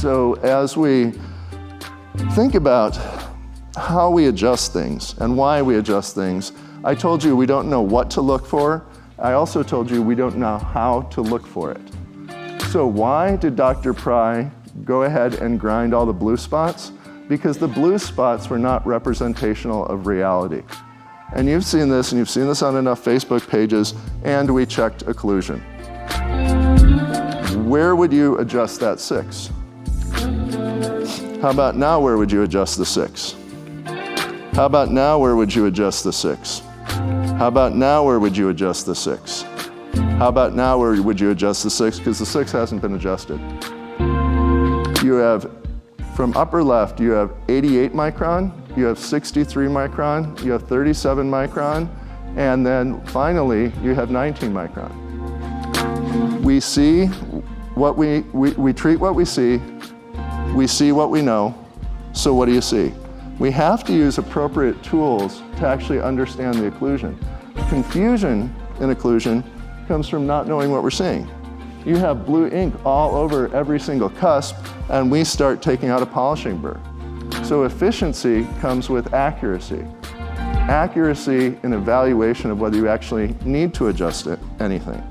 So as we think about how we adjust things and why we adjust things, I told you we don't know what to look for. I also told you we don't know how to look for it. So why did Dr. Pry go ahead and grind all the blue spots? Because the blue spots were not representational of reality. And you've seen this, and you've seen this on enough Facebook pages, and we checked occlusion. Where would you adjust that 6? How about now, where would you adjust the 6? How about now, where would you adjust the 6? How about now, where would you adjust the 6? How about now, where would you adjust the 6? Because the 6 hasn't been adjusted. You have, from upper left, you have 88 micron, you have 63 micron, you have 37 micron, and then finally, you have 19 micron. We see what we treat what we see what we know, so what do you see? We have to use appropriate tools to actually understand the occlusion. Confusion in occlusion comes from not knowing what we're seeing. You have blue ink all over every single cusp, and we start taking out a polishing burr. So efficiency comes with accuracy. Accuracy in evaluation of whether you actually need to adjust anything.